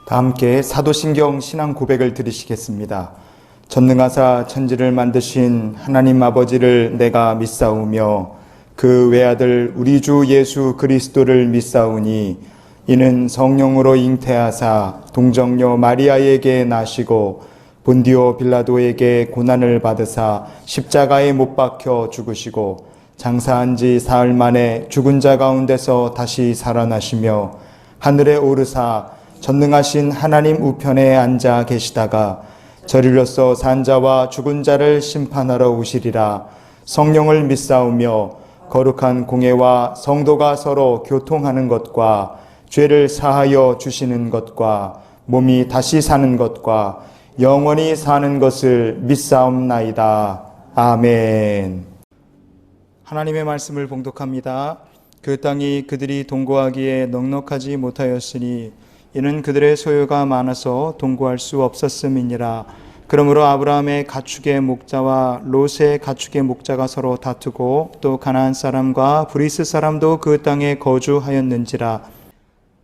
다 함께 사도신경 신앙 고백을 드리시겠습니다. 전능하사 천지를 만드신 하나님 아버지를 내가 믿사오며 그 외아들 우리 주 예수 그리스도를 믿사오니 이는 성령으로 잉태하사 동정녀 마리아에게 나시고 본디오 빌라도에게 고난을 받으사 십자가에 못 박혀 죽으시고 장사한 지 사흘 만에 죽은 자 가운데서 다시 살아나시며 하늘에 오르사 전능하신 하나님 우편에 앉아 계시다가 저리로서 산 자와 죽은 자를 심판하러 오시리라. 성령을 믿사오며 거룩한 공회와 성도가 서로 교통하는 것과 죄를 사하여 주시는 것과 몸이 다시 사는 것과 영원히 사는 것을 믿사옵나이다. 아멘. 하나님의 말씀을 봉독합니다. 그 땅이 그들이 동거하기에 넉넉하지 못하였으니 이는 그들의 소유가 많아서 동거할 수 없었음이니라. 그러므로 아브라함의 가축의 목자와 롯의 가축의 목자가 서로 다투고 또 가나안 사람과 브리스 사람도 그 땅에 거주하였는지라.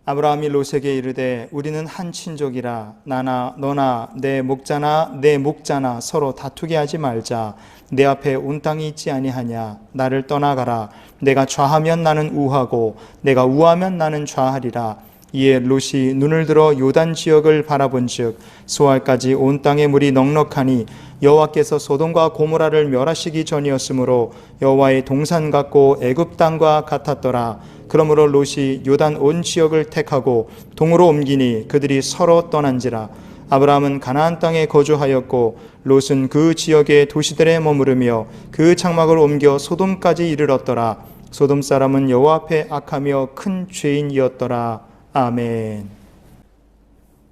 아브라함이 롯에게 이르되 우리는 한 친족이라 나나 너나 내 목자나 내 목자나 서로 다투게 하지 말자. 내 앞에 온 땅이 있지 아니하냐. 나를 떠나가라. 내가 좌하면 나는 우하고 내가 우하면 나는 좌하리라. 이에 롯이 눈을 들어 요단 지역을 바라본즉 소알까지 온 땅의 물이 넉넉하니 여호와께서 소돔과 고모라를 멸하시기 전이었으므로 여호와의 동산 같고 애굽 땅과 같았더라. 그러므로 롯이 요단 온 지역을 택하고 동으로 옮기니 그들이 서로 떠난지라. 아브라함은 가나안 땅에 거주하였고 롯은 그 지역의 도시들에 머무르며 그 장막을 옮겨 소돔까지 이르렀더라. 소돔 사람은 여호와 앞에 악하며 큰 죄인이었더라. 아멘.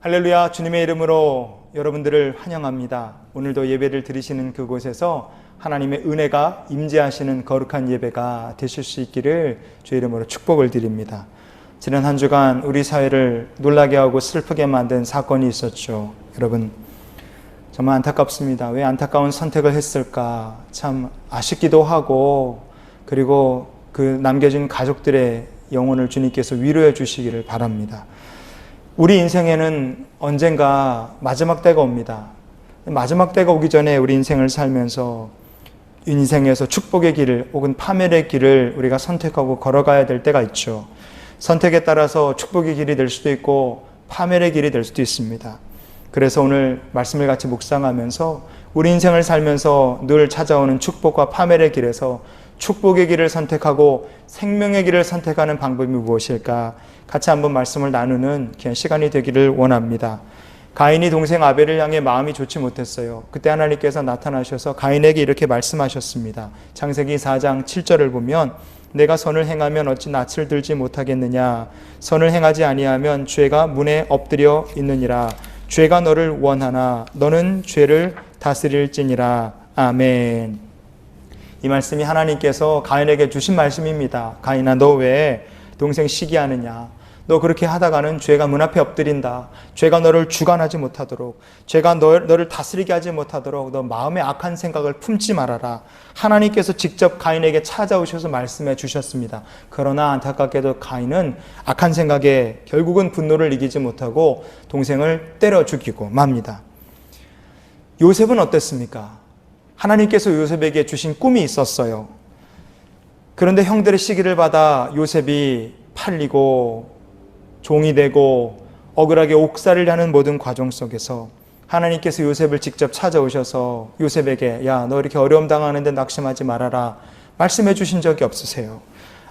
할렐루야. 주님의 이름으로 여러분들을 환영합니다. 오늘도 예배를 드리시는 그곳에서 하나님의 은혜가 임재하시는 거룩한 예배가 되실 수 있기를 주의 이름으로 축복을 드립니다. 지난 한 주간 우리 사회를 놀라게 하고 슬프게 만든 사건이 있었죠. 여러분 정말 안타깝습니다. 왜 안타까운 선택을 했을까 참 아쉽기도 하고, 그리고 그 남겨진 가족들의 영혼을 주님께서 위로해 주시기를 바랍니다. 우리 인생에는 언젠가 마지막 때가 옵니다. 마지막 때가 오기 전에 우리 인생을 살면서 인생에서 축복의 길을 혹은 파멸의 길을 우리가 선택하고 걸어가야 될 때가 있죠. 선택에 따라서 축복의 길이 될 수도 있고 파멸의 길이 될 수도 있습니다. 그래서 오늘 말씀을 같이 묵상하면서 우리 인생을 살면서 늘 찾아오는 축복과 파멸의 길에서 축복의 길을 선택하고 생명의 길을 선택하는 방법이 무엇일까 같이 한번 말씀을 나누는 귀한 시간이 되기를 원합니다. 가인이 동생 아벨을 향해 마음이 좋지 못했어요. 그때 하나님께서 나타나셔서 가인에게 이렇게 말씀하셨습니다. 창세기 4장 7절을 보면 내가 선을 행하면 어찌 낯을 들지 못하겠느냐. 선을 행하지 아니하면 죄가 문에 엎드려 있느니라. 죄가 너를 원하나 너는 죄를 다스릴지니라. 아멘. 이 말씀이 하나님께서 가인에게 주신 말씀입니다. 가인아, 너 왜 동생 시기하느냐. 너 그렇게 하다가는 죄가 문 앞에 엎드린다. 죄가 너를 주관하지 못하도록, 죄가 너를 다스리게 하지 못하도록 너 마음에 악한 생각을 품지 말아라. 하나님께서 직접 가인에게 찾아오셔서 말씀해 주셨습니다. 그러나 안타깝게도 가인은 악한 생각에 결국은 분노를 이기지 못하고 동생을 때려 죽이고 맙니다. 요셉은 어땠습니까? 하나님께서 요셉에게 주신 꿈이 있었어요. 그런데 형들의 시기를 받아 요셉이 팔리고 종이 되고 억울하게 옥살이를 하는 모든 과정 속에서 하나님께서 요셉을 직접 찾아오셔서 요셉에게 야, 너 이렇게 어려움 당하는데 낙심하지 말아라 말씀해 주신 적이 없으세요.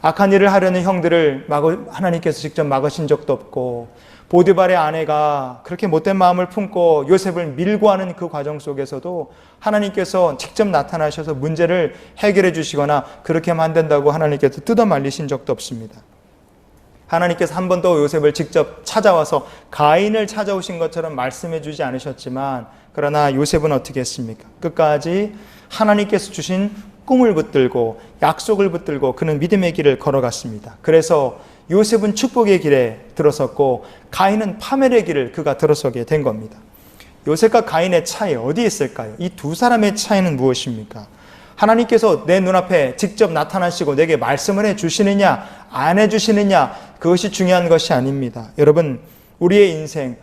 악한 일을 하려는 형들을 하나님께서 직접 막으신 적도 없고, 보디발의 아내가 그렇게 못된 마음을 품고 요셉을 밀고 하는 그 과정 속에서도 하나님께서 직접 나타나셔서 문제를 해결해 주시거나 그렇게 하면 안 된다고 하나님께서 뜯어 말리신 적도 없습니다. 하나님께서 한 번 더 요셉을 직접 찾아와서 가인을 찾아오신 것처럼 말씀해 주지 않으셨지만, 그러나 요셉은 어떻게 했습니까? 끝까지 하나님께서 주신 꿈을 붙들고 약속을 붙들고 그는 믿음의 길을 걸어갔습니다. 그래서 요셉은 축복의 길에 들어섰고 가인은 파멸의 길을 그가 들어서게 된 겁니다. 요셉과 가인의 차이 어디에 있을까요? 이 두 사람의 차이는 무엇입니까? 하나님께서 내 눈앞에 직접 나타나시고 내게 말씀을 해주시느냐 안 해주시느냐, 그것이 중요한 것이 아닙니다. 여러분, 우리의 인생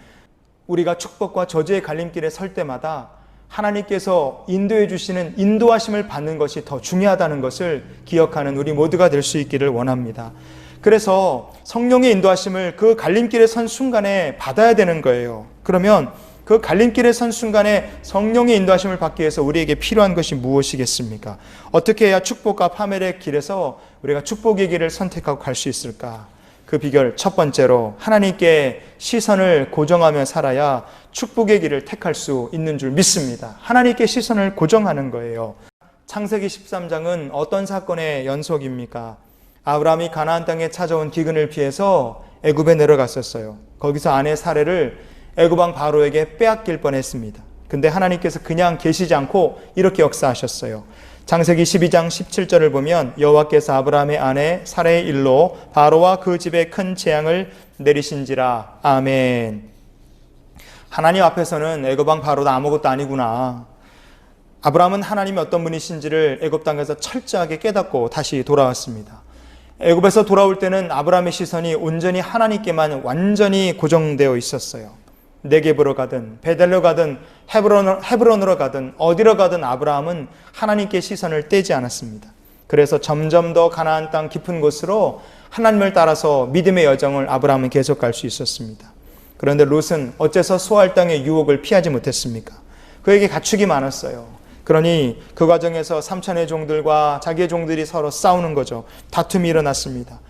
우리가 축복과 저주의 갈림길에 설 때마다 하나님께서 인도해 주시는 인도하심을 받는 것이 더 중요하다는 것을 기억하는 우리 모두가 될 수 있기를 원합니다. 그래서 성령의 인도하심을 그 갈림길에 선 순간에 받아야 되는 거예요. 그러면 그 갈림길에 선 순간에 성령의 인도하심을 받기 위해서 우리에게 필요한 것이 무엇이겠습니까? 어떻게 해야 축복과 파멸의 길에서 우리가 축복의 길을 선택하고 갈 수 있을까? 그 비결 첫 번째로 하나님께 시선을 고정하며 살아야 축복의 길을 택할 수 있는 줄 믿습니다. 하나님께 시선을 고정하는 거예요. 창세기 13장은 어떤 사건의 연속입니까? 아브라함이 가나안 땅에 찾아온 기근을 피해서 애굽에 내려갔었어요. 거기서 아내 사레를 애굽 왕 바로에게 빼앗길 뻔했습니다. 근데 하나님께서 그냥 계시지 않고 이렇게 역사하셨어요. 창세기 12장 17절을 보면 여호와께서 아브라함의 아내 사레의 일로 바로와 그 집에 큰 재앙을 내리신지라. 아멘. 하나님 앞에서는 애굽 왕 바로도 아무것도 아니구나. 아브라함은 하나님이 어떤 분이신지를 애굽 땅에서 철저하게 깨닫고 다시 돌아왔습니다. 애굽에서 돌아올 때는 아브라함의 시선이 온전히 하나님께만 완전히 고정되어 있었어요. 네겝으로 가든 베델로 가든 헤브론으로 가든 어디로 가든 아브라함은 하나님께 시선을 떼지 않았습니다. 그래서 점점 더 가나안 땅 깊은 곳으로 하나님을 따라서 믿음의 여정을 아브라함은 계속 갈 수 있었습니다. 그런데 롯은 어째서 소알 땅의 유혹을 피하지 못했습니까? 그에게 가축이 많았어요. 그러니 그 과정에서 삼천의 종들과 자기의 종들이 서로 싸우는 거죠. 다툼이 일어났습니다.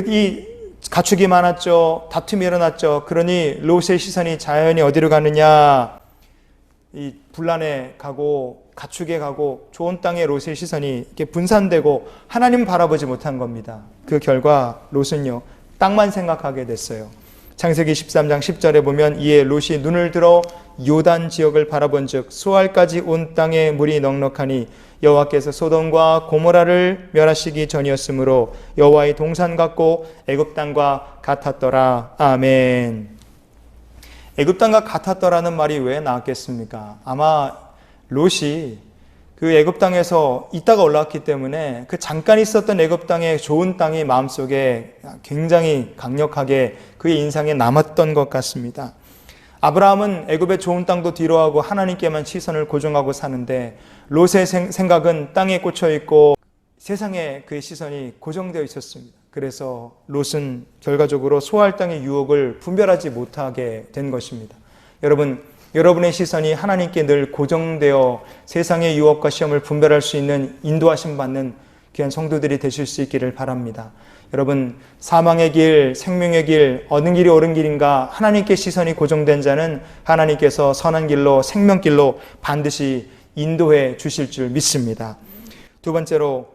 이 가축이 많았죠. 다툼이 일어났죠. 그러니 롯의 시선이 자연히 어디로 가느냐? 이 분란에 가고 가축에 가고 좋은 땅에 롯의 시선이 이렇게 분산되고 하나님 바라보지 못한 겁니다. 그 결과 롯은요, 땅만 생각하게 됐어요. 창세기 13장 10절에 보면 이에 롯이 눈을 들어 요단 지역을 바라본즉 소알까지 온 땅에 물이 넉넉하니 여호와께서 소돔과 고모라를 멸하시기 전이었으므로 여호와의 동산 같고 애굽 땅과 같았더라. 아멘. 애굽 땅과 같았더라는 말이 왜 나왔겠습니까? 아마 롯이 그 애굽 땅에서 있다가 올라왔기 때문에 그 잠깐 있었던 애굽 땅의 좋은 땅이 마음속에 굉장히 강력하게 그의 인상에 남았던 것 같습니다. 아브라함은 애굽의 좋은 땅도 뒤로하고 하나님께만 시선을 고정하고 사는데 롯의 생각은 땅에 꽂혀 있고 세상에 그의 시선이 고정되어 있었습니다. 그래서 롯은 결과적으로 소알 땅의 유혹을 분별하지 못하게 된 것입니다. 여러분의 시선이 하나님께 늘 고정되어 세상의 유혹과 시험을 분별할 수 있는 인도하심 받는 귀한 성도들이 되실 수 있기를 바랍니다. 여러분, 사망의 길, 생명의 길, 어느 길이 옳은 길인가 하나님께 시선이 고정된 자는 하나님께서 선한 길로 생명길로 반드시 인도해 주실 줄 믿습니다. 두 번째로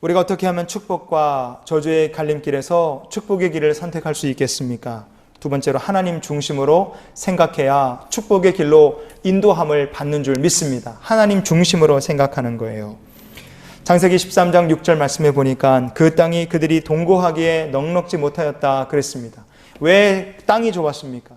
우리가 어떻게 하면 축복과 저주의 갈림길에서 축복의 길을 선택할 수 있겠습니까? 두 번째로 하나님 중심으로 생각해야 축복의 길로 인도함을 받는 줄 믿습니다. 하나님 중심으로 생각하는 거예요. 창세기 13장 6절 말씀해 보니까 그 땅이 그들이 동거하기에 넉넉지 못하였다 그랬습니다. 왜 땅이 좁았습니까?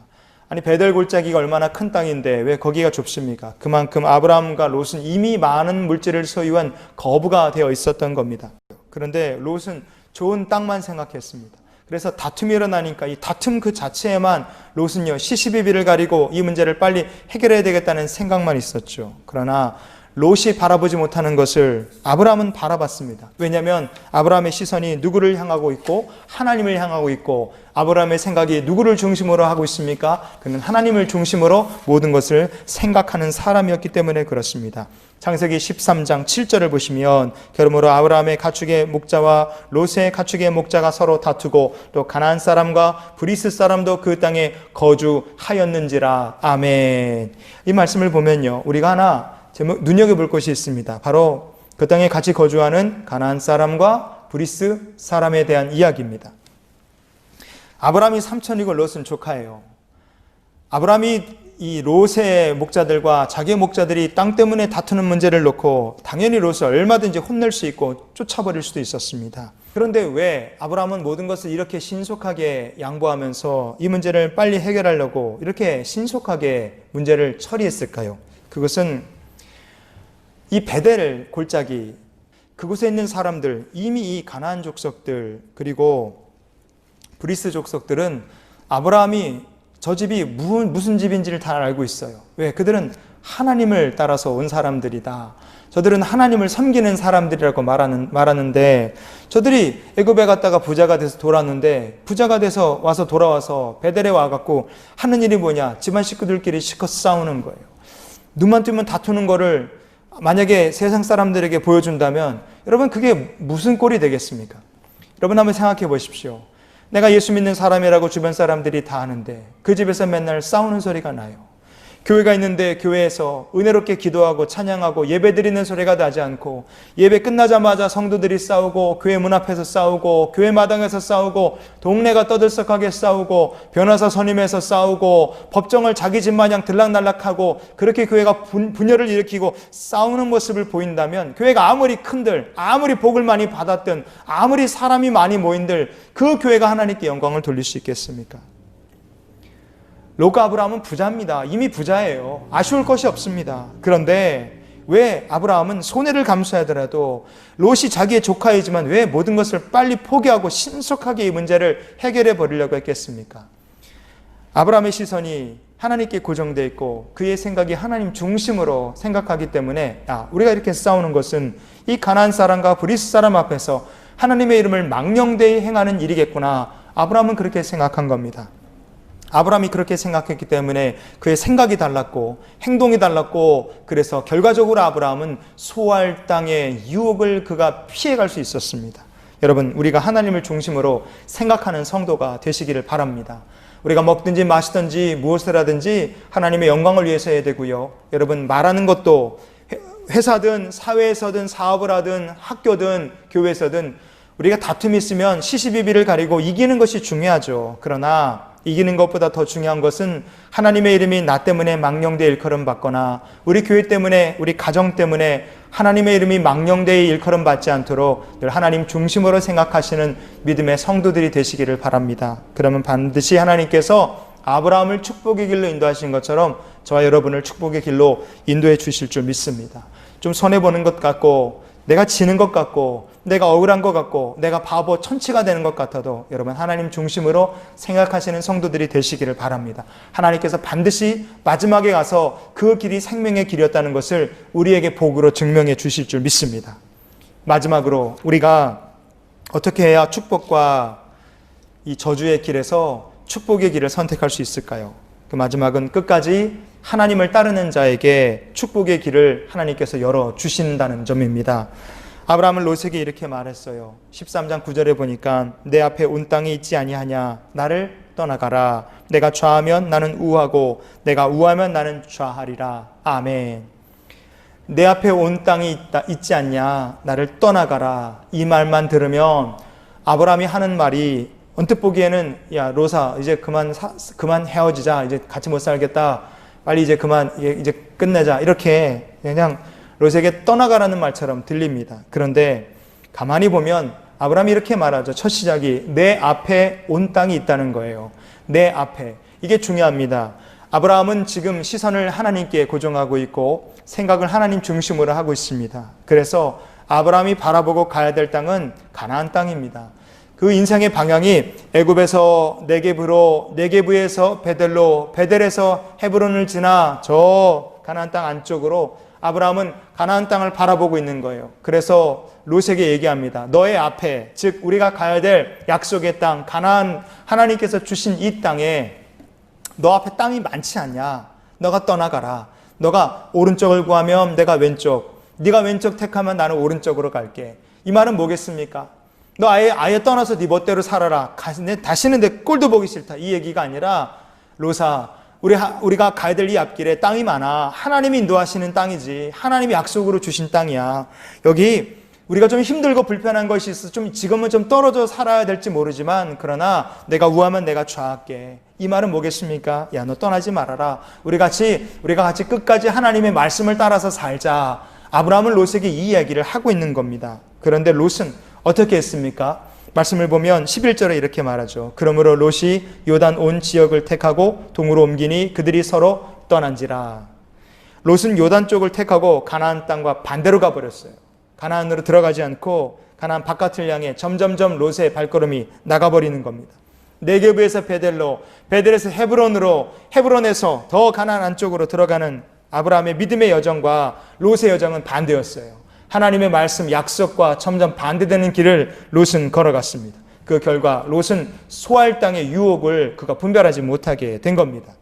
아니 베델 골짜기가 얼마나 큰 땅인데 왜 거기가 좁습니까? 그만큼 아브라함과 롯은 이미 많은 물질을 소유한 거부가 되어 있었던 겁니다. 그런데 롯은 좋은 땅만 생각했습니다. 그래서 다툼이 일어나니까 이 다툼 그 자체에만 롯은요 시시비비를 가리고 이 문제를 빨리 해결해야 되겠다는 생각만 있었죠. 그러나 롯이 바라보지 못하는 것을 아브라함은 바라봤습니다. 왜냐하면 아브라함의 시선이 누구를 향하고 있고 하나님을 향하고 있고 아브라함의 생각이 누구를 중심으로 하고 있습니까? 그는 하나님을 중심으로 모든 것을 생각하는 사람이었기 때문에 그렇습니다. 창세기 13장 7절을 보시면 그러므로 아브라함의 가축의 목자와 롯의 가축의 목자가 서로 다투고 또 가나안 사람과 브리스 사람도 그 땅에 거주하였는지라. 아멘. 이 말씀을 보면요 우리가 하나 눈여겨볼 것이 있습니다. 바로 그 땅에 같이 거주하는 가나안 사람과 브리스 사람에 대한 이야기입니다. 아브라함이 삼촌이고 롯은 조카예요. 아브라함이 이 롯의 목자들과 자기의 목자들이 땅 때문에 다투는 문제를 놓고 당연히 롯을 얼마든지 혼낼 수 있고 쫓아버릴 수도 있었습니다. 그런데 왜 아브라함은 모든 것을 이렇게 신속하게 양보하면서 이 문제를 빨리 해결하려고 이렇게 신속하게 문제를 처리했을까요? 그것은 이 베델 골짜기 그곳에 있는 사람들 이미 이 가나안 족속들 그리고 브리스 족속들은 아브라함이 저 집이 무슨 집인지를 다 알고 있어요. 왜? 그들은 하나님을 따라서 온 사람들이다. 저들은 하나님을 섬기는 사람들이라고 말하는데, 저들이 애굽에 갔다가 부자가 돼서 돌아왔는데, 부자가 돼서 돌아와서 베델에 와갖고 하는 일이 뭐냐? 집안 식구들끼리 실컷 싸우는 거예요. 눈만 뜨면 다투는 거를 만약에 세상 사람들에게 보여준다면 여러분, 그게 무슨 꼴이 되겠습니까? 여러분, 한번 생각해 보십시오. 내가 예수 믿는 사람이라고 주변 사람들이 다 아는데 그 집에서 맨날 싸우는 소리가 나요. 교회가 있는데 교회에서 은혜롭게 기도하고 찬양하고 예배드리는 소리가 나지 않고, 예배 끝나자마자 성도들이 싸우고, 교회 문 앞에서 싸우고, 교회 마당에서 싸우고, 동네가 떠들썩하게 싸우고, 변호사 선임해서 싸우고, 법정을 자기 집 마냥 들락날락하고, 그렇게 교회가 분열을 일으키고 싸우는 모습을 보인다면, 교회가 아무리 큰들, 아무리 복을 많이 받았든, 아무리 사람이 많이 모인들, 그 교회가 하나님께 영광을 돌릴 수 있겠습니까? 롯과 아브라함은 부자입니다. 이미 부자예요. 아쉬울 것이 없습니다. 그런데 왜 아브라함은 손해를 감수하더라도, 롯이 자기의 조카이지만 왜 모든 것을 빨리 포기하고 신속하게 이 문제를 해결해 버리려고 했겠습니까? 아브라함의 시선이 하나님께 고정되어 있고 그의 생각이 하나님 중심으로 생각하기 때문에, 우리가 이렇게 싸우는 것은 이 가나안 사람과 브리스 사람 앞에서 하나님의 이름을 망령되이 행하는 일이겠구나. 아브라함은 그렇게 생각한 겁니다. 아브라함이 그렇게 생각했기 때문에 그의 생각이 달랐고 행동이 달랐고, 그래서 결과적으로 아브라함은 소알 땅의 유혹을 그가 피해갈 수 있었습니다. 여러분, 우리가 하나님을 중심으로 생각하는 성도가 되시기를 바랍니다. 우리가 먹든지 마시든지 무엇을 하든지 하나님의 영광을 위해서 해야 되고요. 여러분, 말하는 것도 회사든 사회에서든 사업을 하든 학교든 교회에서든 우리가 다툼이 있으면 시시비비를 가리고 이기는 것이 중요하죠. 그러나 이기는 것보다 더 중요한 것은 하나님의 이름이 나 때문에 망령되이 일컬음 받거나 우리 교회 때문에, 우리 가정 때문에 하나님의 이름이 망령되이 일컬음 받지 않도록 늘 하나님 중심으로 생각하시는 믿음의 성도들이 되시기를 바랍니다. 그러면 반드시 하나님께서 아브라함을 축복의 길로 인도하신 것처럼 저와 여러분을 축복의 길로 인도해 주실 줄 믿습니다. 좀 손해보는 것 같고, 내가 지는 것 같고, 내가 억울한 것 같고, 내가 바보 천치가 되는 것 같아도 여러분, 하나님 중심으로 생각하시는 성도들이 되시기를 바랍니다. 하나님께서 반드시 마지막에 가서 그 길이 생명의 길이었다는 것을 우리에게 복으로 증명해 주실 줄 믿습니다. 마지막으로 우리가 어떻게 해야 축복과 이 저주의 길에서 축복의 길을 선택할 수 있을까요? 그 마지막은 끝까지 하나님을 따르는 자에게 축복의 길을 하나님께서 열어주신다는 점입니다. 아브라함은 롯에게 이렇게 말했어요. 13장 9절에 보니까 내 앞에 온 땅이 있지 아니하냐, 나를 떠나가라. 내가 좌하면 나는 우하고 내가 우하면 나는 좌하리라. 아멘. 내 앞에 온 땅이 있지 않냐, 나를 떠나가라. 이 말만 들으면 아브라함이 하는 말이 언뜻 보기에는, 야 롯아, 이제 그만 헤어지자, 이제 같이 못 살겠다, 빨리 이제 끝내자, 이렇게 그냥 롯에게 떠나가라는 말처럼 들립니다. 그런데 가만히 보면 아브라함이 이렇게 말하죠. 첫 시작이 내 앞에 온 땅이 있다는 거예요. 내 앞에. 이게 중요합니다. 아브라함은 지금 시선을 하나님께 고정하고 있고 생각을 하나님 중심으로 하고 있습니다. 그래서 아브라함이 바라보고 가야 될 땅은 가나안 땅입니다. 그 인생의 방향이 애굽에서 네게브로, 네게브에서 베델로, 베델에서 헤브론을 지나 저 가나안 땅 안쪽으로 아브라함은 가나안 땅을 바라보고 있는 거예요. 그래서 롯에게 얘기합니다. 너의 앞에, 즉 우리가 가야 될 약속의 땅, 가나안, 하나님께서 주신 이 땅에 너 앞에 땅이 많지 않냐? 너가 떠나가라. 너가 오른쪽을 구하면 내가 왼쪽, 네가 왼쪽 택하면 나는 오른쪽으로 갈게. 이 말은 뭐겠습니까? 너 아예 떠나서 네 멋대로 살아라. 다시는 내 꼴도 보기 싫다. 이 얘기가 아니라, 롯아, 우리가 가야 될 이 앞길에 땅이 많아. 하나님이 인도하시는 땅이지. 하나님이 약속으로 주신 땅이야. 여기 우리가 좀 힘들고 불편한 것이 있어. 지금은 좀 떨어져 살아야 될지 모르지만, 그러나 내가 우하면 내가 좌할게. 이 말은 뭐겠습니까? 야, 너 떠나지 말아라. 우리가 같이 끝까지 하나님의 말씀을 따라서 살자. 아브라함은 롯에게 이 이야기를 하고 있는 겁니다. 그런데 롯은 어떻게 했습니까? 말씀을 보면 11절에 이렇게 말하죠. 그러므로 롯이 요단 온 지역을 택하고 동으로 옮기니 그들이 서로 떠난지라. 롯은 요단 쪽을 택하고 가나안 땅과 반대로 가버렸어요. 가나안으로 들어가지 않고 가나안 바깥을 향해 점점점 롯의 발걸음이 나가버리는 겁니다. 네게브에서 베델로, 베델에서 헤브론으로, 헤브론에서 더 가나안 안쪽으로 들어가는 아브라함의 믿음의 여정과 롯의 여정은 반대였어요. 하나님의 말씀, 약속과 점점 반대되는 길을 롯은 걸어갔습니다. 그 결과 롯은 소알 땅의 유혹을 그가 분별하지 못하게 된 겁니다.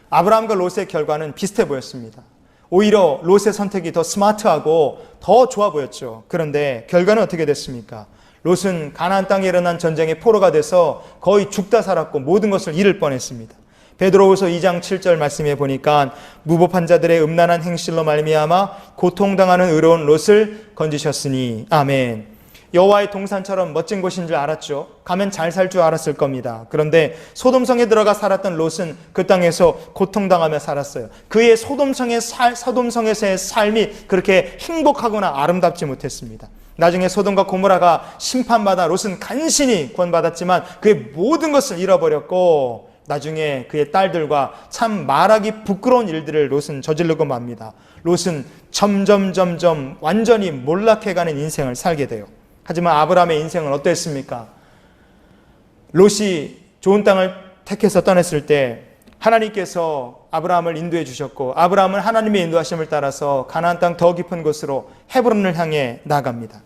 아브라함과 롯의 결과는 비슷해 보였습니다. 오히려 롯의 선택이 더 스마트하고 더 좋아 보였죠. 그런데 결과는 어떻게 됐습니까? 롯은 가나안 땅에 일어난 전쟁의 포로가 돼서 거의 죽다 살았고 모든 것을 잃을 뻔했습니다. 베드로후서 2장 7절 말씀에 보니까 무법한 자들의 음란한 행실로 말미암아 고통당하는 의로운 롯을 건지셨으니 아멘. 여호와의 동산처럼 멋진 곳인 줄 알았죠. 가면 잘 살 줄 알았을 겁니다. 그런데 소돔성에 들어가 살았던 롯은 그 땅에서 고통당하며 살았어요. 그의 소돔성에서의 삶이 그렇게 행복하거나 아름답지 못했습니다. 나중에 소돔과 고모라가 심판받아 롯은 간신히 구원받았지만 그의 모든 것을 잃어버렸고 나중에 그의 딸들과 참 말하기 부끄러운 일들을 롯은 저지르고 맙니다. 롯은 점점 완전히 몰락해가는 인생을 살게 돼요. 하지만 아브라함의 인생은 어땠습니까? 롯이 좋은 땅을 택해서 떠났을 때 하나님께서 아브라함을 인도해 주셨고 아브라함은 하나님의 인도하심을 따라서 가나안 땅 더 깊은 곳으로 헤브론을 향해 나갑니다.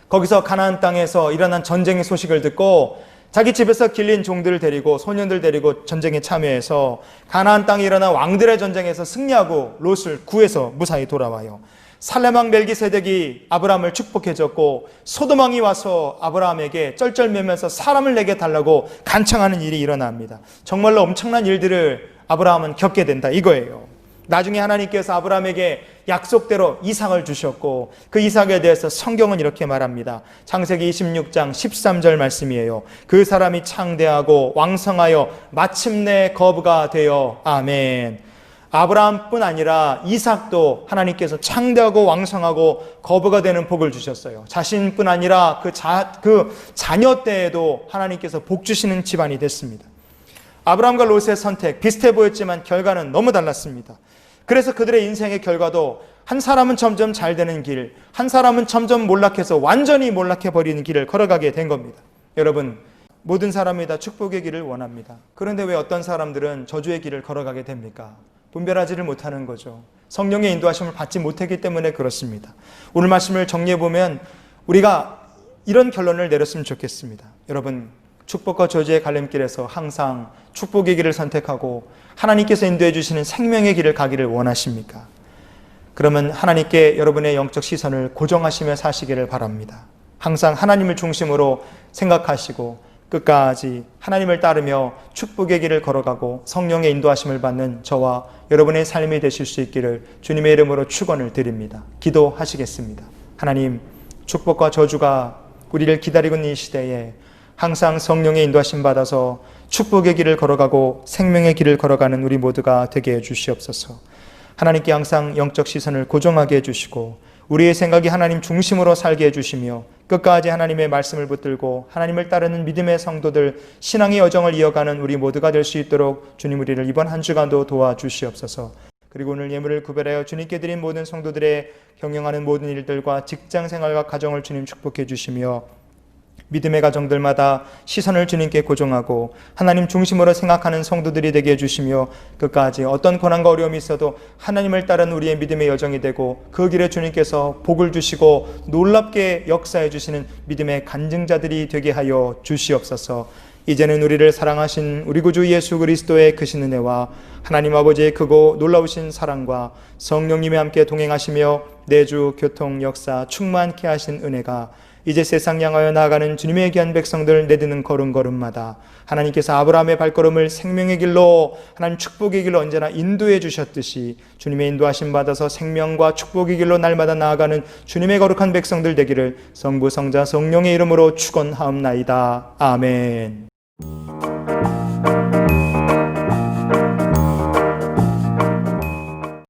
거기서 가나안 땅에서 일어난 전쟁의 소식을 듣고 자기 집에서 길린 종들을 데리고 소년들 데리고 전쟁에 참여해서 가나안 땅에 일어난 왕들의 전쟁에서 승리하고 롯을 구해서 무사히 돌아와요. 살렘왕 멜기세덱이 아브라함을 축복해줬고 소돔왕이 와서 아브라함에게 쩔쩔매면서 사람을 내게 달라고 간청하는 일이 일어납니다. 정말로 엄청난 일들을 아브라함은 겪게 된다 이거예요. 나중에 하나님께서 아브라함에게 약속대로 이삭을 주셨고 그 이삭에 대해서 성경은 이렇게 말합니다. 창세기 26장 13절 말씀이에요. 그 사람이 창대하고 왕성하여 마침내 거부가 되어 아멘. 아브라함뿐 아니라 이삭도 하나님께서 창대하고 왕성하고 거부가 되는 복을 주셨어요. 자신뿐 아니라 그 자녀 때에도 하나님께서 복 주시는 집안이 됐습니다. 아브라함과 롯의 선택 비슷해 보였지만 결과는 너무 달랐습니다. 그래서 그들의 인생의 결과도 한 사람은 점점 잘 되는 길, 한 사람은 점점 몰락해서 완전히 몰락해버리는 길을 걸어가게 된 겁니다. 여러분, 모든 사람이 다 축복의 길을 원합니다. 그런데 왜 어떤 사람들은 저주의 길을 걸어가게 됩니까? 분별하지를 못하는 거죠. 성령의 인도하심을 받지 못했기 때문에 그렇습니다. 오늘 말씀을 정리해보면 우리가 이런 결론을 내렸으면 좋겠습니다. 여러분, 축복과 저주의 갈림길에서 항상 축복의 길을 선택하고 하나님께서 인도해 주시는 생명의 길을 가기를 원하십니까? 그러면 하나님께 여러분의 영적 시선을 고정하시며 사시기를 바랍니다. 항상 하나님을 중심으로 생각하시고 끝까지 하나님을 따르며 축복의 길을 걸어가고 성령의 인도하심을 받는 저와 여러분의 삶이 되실 수 있기를 주님의 이름으로 축원을 드립니다. 기도하시겠습니다. 하나님, 축복과 저주가 우리를 기다리고 있는 이 시대에 항상 성령의 인도하심 받아서 축복의 길을 걸어가고 생명의 길을 걸어가는 우리 모두가 되게 해주시옵소서. 하나님께 항상 영적 시선을 고정하게 해주시고 우리의 생각이 하나님 중심으로 살게 해주시며 끝까지 하나님의 말씀을 붙들고 하나님을 따르는 믿음의 성도들, 신앙의 여정을 이어가는 우리 모두가 될 수 있도록 주님 우리를 이번 한 주간도 도와주시옵소서. 그리고 오늘 예물을 구별하여 주님께 드린 모든 성도들의 경영하는 모든 일들과 직장생활과 가정을 주님 축복해 주시며 믿음의 가정들마다 시선을 주님께 고정하고 하나님 중심으로 생각하는 성도들이 되게 해주시며 끝까지 어떤 고난과 어려움이 있어도 하나님을 따른 우리의 믿음의 여정이 되고 그 길에 주님께서 복을 주시고 놀랍게 역사해 주시는 믿음의 간증자들이 되게 하여 주시옵소서. 이제는 우리를 사랑하신 우리 구주 예수 그리스도의 크신 은혜와 하나님 아버지의 크고 놀라우신 사랑과 성령님이 함께 동행하시며 내주 교통 역사 충만케 하신 은혜가 이제 세상 향하여 나아가는 주님의 귀한 백성들 내딛는 걸음걸음마다 하나님께서 아브라함의 발걸음을 생명의 길로 하나님 축복의 길로 언제나 인도해 주셨듯이 주님의 인도하심 받아서 생명과 축복의 길로 날마다 나아가는 주님의 거룩한 백성들 되기를 성부 성자 성령의 이름으로 축원하옵나이다. 아멘.